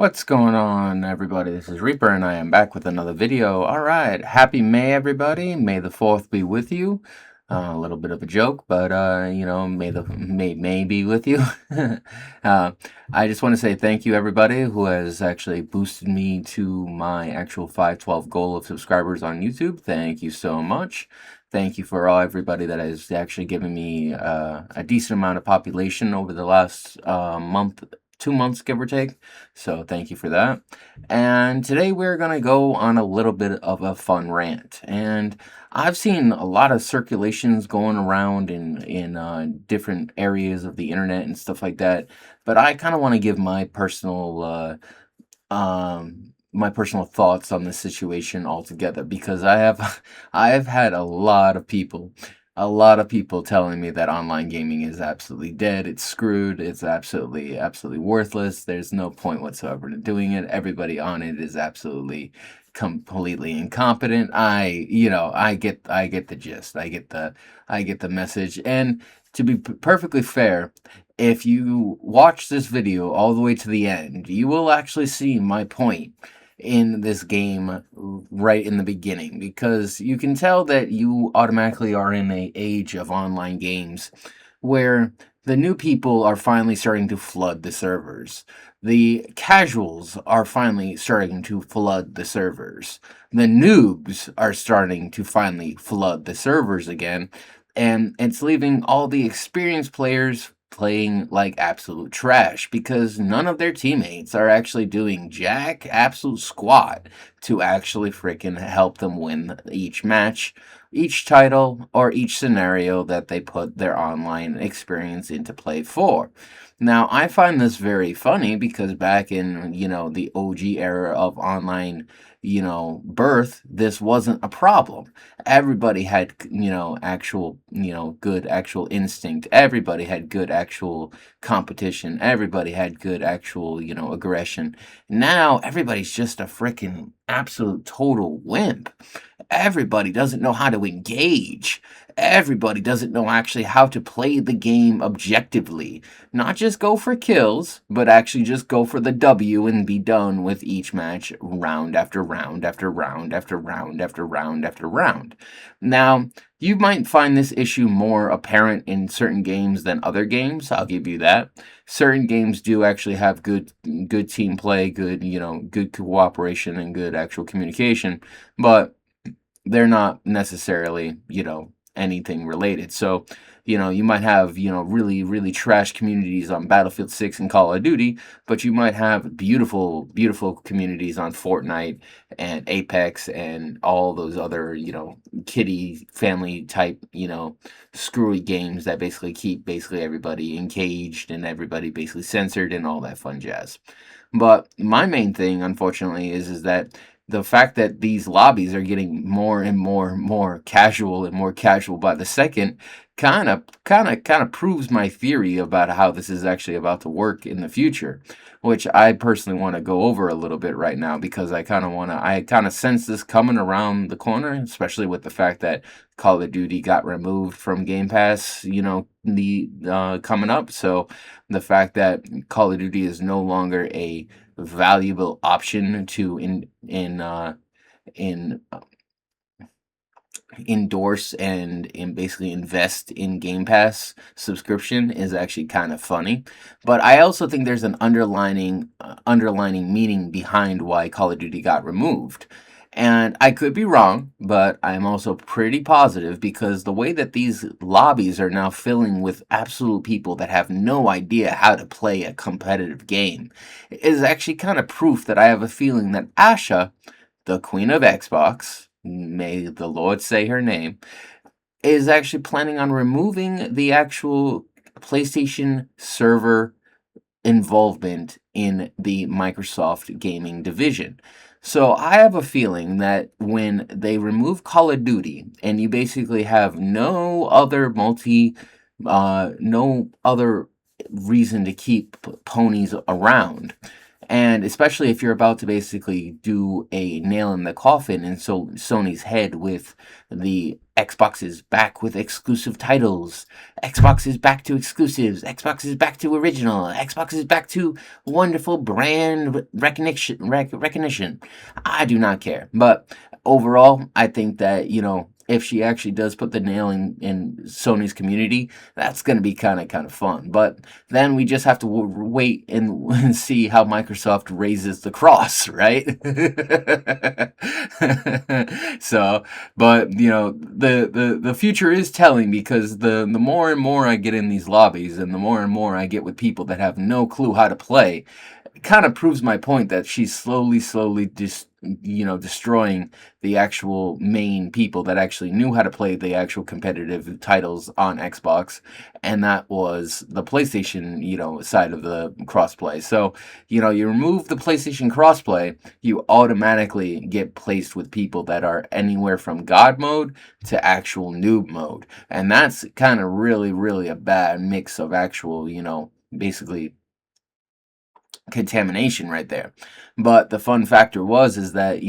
What's going on, everybody? This is Reaper, and I am back with another video. All right, happy May, everybody. May the 4th be with you. A little bit of a joke, but may be with you. uh, I just want to say thank you, everybody, who has actually boosted me to my actual 512 goal of subscribers on YouTube. Thank you so much. Thank you for everybody that has actually given me a decent amount of population over the last month, 2 months, give or take. So thank you for that. And today we're going to go on a little bit of a fun rant. And I've seen a lot of circulations going around in different areas of the internet and stuff like that. But I kind of want to give my personal thoughts on this situation altogether, because I have had a lot of people telling me that online gaming is absolutely dead, it's screwed, it's absolutely worthless, there's no point whatsoever to doing it, everybody on it is absolutely completely incompetent. I get the gist. I get the message. And to be perfectly fair, if you watch this video all the way to the end, you will actually see my point in this game right in the beginning, because you can tell that you automatically are in a age of online games where the new people are finally starting to flood the servers. The casuals are finally starting to flood the servers. The noobs are starting to finally flood the servers again, and it's leaving all the experienced players playing like absolute trash, because none of their teammates are actually doing jack absolute squat to actually freaking help them win each match, each title, or each scenario that they put their online experience into play for. Now, I find this very funny because back in, the OG era of online, birth, this wasn't a problem. Everybody had, actual, good actual instinct. Everybody had good actual competition. Everybody had good actual, aggression. Now, everybody's just a freaking absolute total wimp. Everybody doesn't know how to engage. Everybody doesn't know actually how to play the game objectively. Not just go for kills, but actually just go for the W and be done with each match, round after round after round after round after round after round. Now, you might find this issue more apparent in certain games than other games. I'll give you that. Certain games do actually have good team play, good cooperation, and good actual communication, but they're not necessarily, anything related. So, you might have, really trash communities on Battlefield 6 and Call of Duty, but you might have beautiful communities on Fortnite and Apex and all those other, kiddie family type, screwy games that basically keep basically everybody engaged and everybody basically censored and all that fun jazz. But my main thing, unfortunately, is that the fact that these lobbies are getting more and more casual and more casual by the second kind of proves my theory about how this is actually about to work in the future, which I personally want to go over a little bit right now, because I kind of sense this coming around the corner, especially with the fact that Call of Duty got removed from Game Pass, the coming up. So the fact that Call of Duty is no longer a valuable option to in endorse and basically invest in Game Pass subscription is actually kind of funny. But I also think there's an underlining meaning behind why Call of Duty got removed. And I could be wrong, but I'm also pretty positive, because the way that these lobbies are now filling with absolute people that have no idea how to play a competitive game is actually kind of proof that I have a feeling that Asha, the Queen of Xbox, may the Lord say her name, is actually planning on removing the actual PlayStation server involvement in the Microsoft gaming division. So I have a feeling that when they remove Call of Duty and you basically have no other reason to keep ponies around, and especially if you're about to basically do a nail in the coffin and so Sony's head with the Xbox is back with exclusive titles. Xbox is back to exclusives. Xbox is back to original. Xbox is back to wonderful brand recognition. I do not care. But overall, I think that, if she actually does put the nail in Sony's community, that's going to be kind of fun. But then we just have to wait and see how Microsoft raises the cross, right? So, but the future is telling, because the more and more I get in these lobbies, and the more I get with people that have no clue how to play, it kind of proves my point that she's slowly destroying the actual main people that actually knew how to play the actual competitive titles on Xbox, and that was the PlayStation, side of the crossplay. So, you remove the PlayStation crossplay, you automatically get placed with people that are anywhere from God mode to actual noob mode, and that's kind of really a bad mix of actual, basically contamination right there. But the fun factor is that,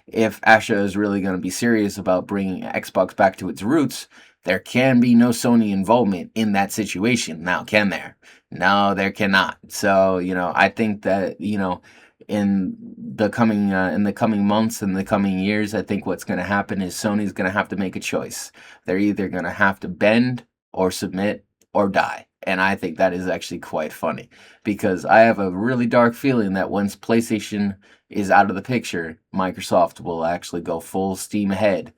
if Asha is really going to be serious about bringing Xbox back to its roots, there can be no Sony involvement in that situation. Now, can there? No, there cannot. So, I think that, in the coming months and the coming years, I think what's going to happen is Sony's going to have to make a choice. They're either going to have to bend or submit or die. And I think that is actually quite funny, because I have a really dark feeling that once PlayStation is out of the picture, Microsoft will actually go full steam ahead.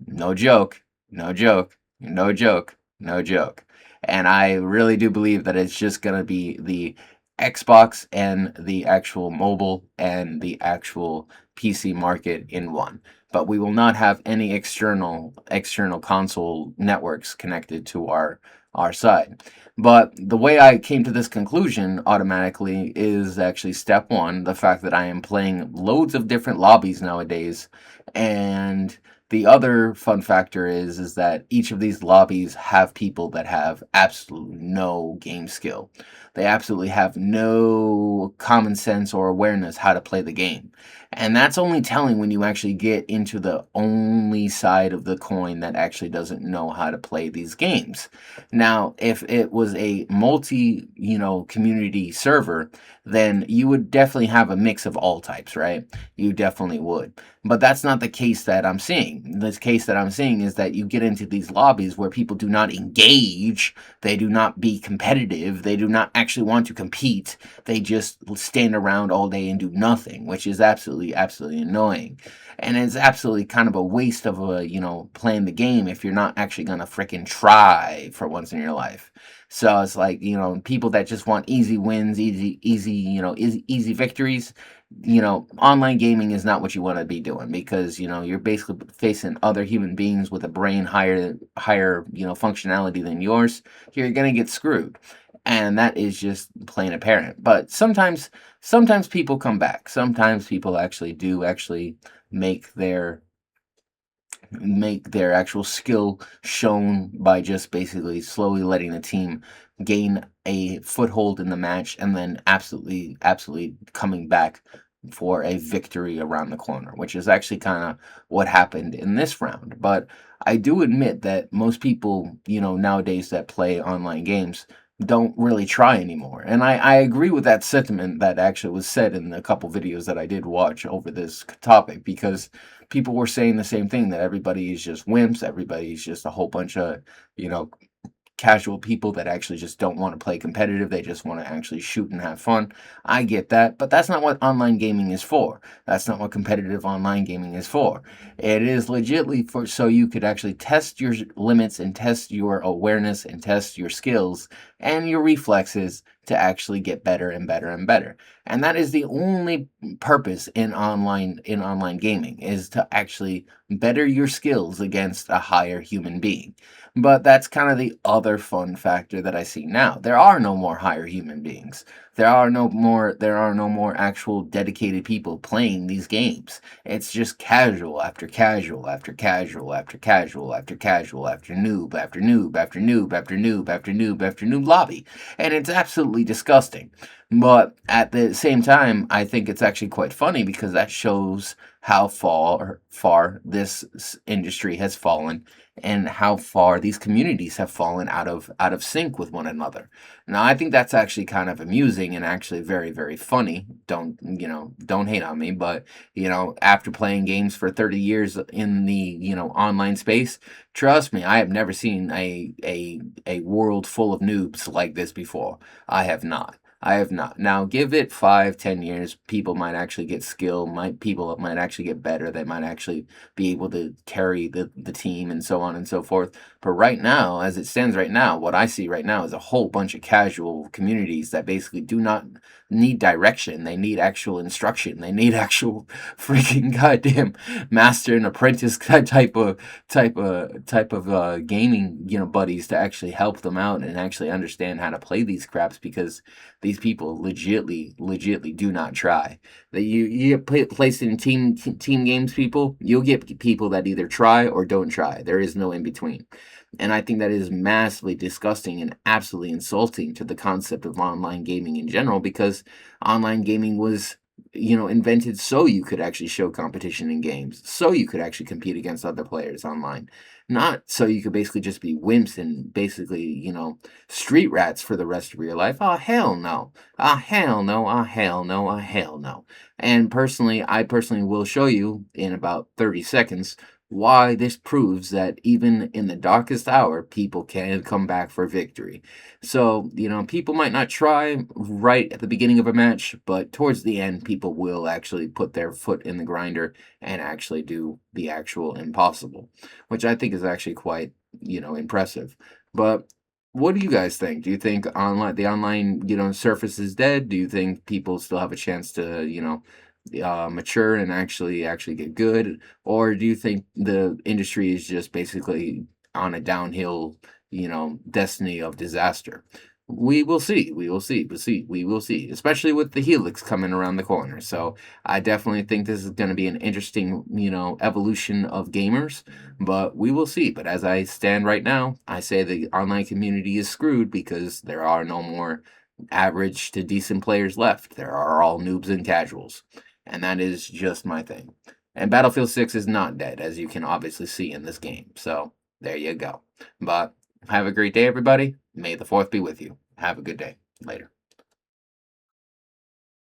No joke, no joke, no joke, no joke. And I really do believe that it's just going to be the Xbox and the actual mobile and the actual PC market in one. But we will not have any external console networks connected to our side. But the way I came to this conclusion automatically is actually step one, the fact that I am playing loads of different lobbies nowadays. And the other fun factor is that each of these lobbies have people that have absolutely no game skill. They absolutely have no common sense or awareness how to play the game. And that's only telling when you actually get into the only side of the coin that actually doesn't know how to play these games. Now, if it was a multi, community server, then you would definitely have a mix of all types, right? You definitely would. But that's not the case that I'm seeing. This case that I'm seeing is that you get into these lobbies where people do not engage, they do not be competitive, they do not actually want to compete, they just stand around all day and do nothing, which is absolutely annoying. And it's absolutely kind of a waste of playing the game if you're not actually gonna freaking try for once in your life. So it's like, people that just want easy wins, easy victories. Online gaming is not what you want to be doing, because you're basically facing other human beings with a brain higher functionality than yours. You're gonna get screwed, and that is just plain apparent. But sometimes people come back. Sometimes people actually do make their actual skill shown by just basically slowly letting the team gain a foothold in the match, and then absolutely coming back for a victory around the corner, which is actually kind of what happened in this round. But I do admit that most people, nowadays that play online games don't really try anymore. And I agree with that sentiment that actually was said in a couple videos that I did watch over this topic, because people were saying the same thing, that everybody is just wimps, everybody's just a whole bunch of, casual people that actually just don't want to play competitive. They just want to actually shoot and have fun. I get that, but that's not what online gaming is for. That's not what competitive online gaming is for. It is legitly for so you could actually test your limits and test your awareness and test your skills and your reflexes to actually get better and better and better. And that is the only purpose in online gaming, is to actually better your skills against a higher human being. But that's kind of the other fun factor that I see now. There are no more higher human beings. There are no more actual dedicated people playing these games. It's just casual after casual after casual after casual after casual after noob after noob after noob after noob after noob after noob lobby. And it's absolutely disgusting. But at the same time, I think it's actually quite funny because that shows how far this industry has fallen and how far these communities have fallen out of sync with one another. Now, I think that's actually kind of amusing and actually very, very funny. Don't hate on me, but after playing games for 30 years in the, online space, trust me, I have never seen a world full of noobs like this before. I have not. I have not. Now, give it 5, 10 years, people might actually get skill, people might actually get better, they might actually be able to carry the team and so on and so forth. But right now, as it stands right now, what I see right now is a whole bunch of casual communities that basically do not need direction. They need actual instruction. They need actual freaking goddamn master and apprentice type of gaming, buddies to actually help them out and actually understand how to play these craps because these people legitly do not try. That you get placed in team games, people. You'll get people that either try or don't try. There is no in between. And I think that is massively disgusting and absolutely insulting to the concept of online gaming in general because online gaming was invented so you could actually show competition in games, so you could actually compete against other players online, not so you could basically just be wimps and basically, street rats for the rest of your life. Oh, hell no. Ah, hell no. Ah, hell no. Ah, hell no. And I personally will show you in about 30 seconds why this proves that even in the darkest hour, people can come back for victory. So, people might not try right at the beginning of a match, but towards the end, people will actually put their foot in the grinder and actually do the actual impossible, which I think is actually quite, impressive. But what do you guys think? Do you think the online, surface is dead? Do you think people still have a chance to, mature and actually get good? Or do you think the industry is just basically on a downhill, destiny of disaster? We will see. We will see. We will see. Especially with the Helix coming around the corner. So I definitely think this is going to be an interesting, evolution of gamers. But we will see. But as I stand right now, I say the online community is screwed because there are no more average to decent players left. There are all noobs and casuals. And that is just my thing. And Battlefield 6 is not dead, as you can obviously see in this game. So there you go. But have a great day, everybody. May the 4th be with you. Have a good day. Later.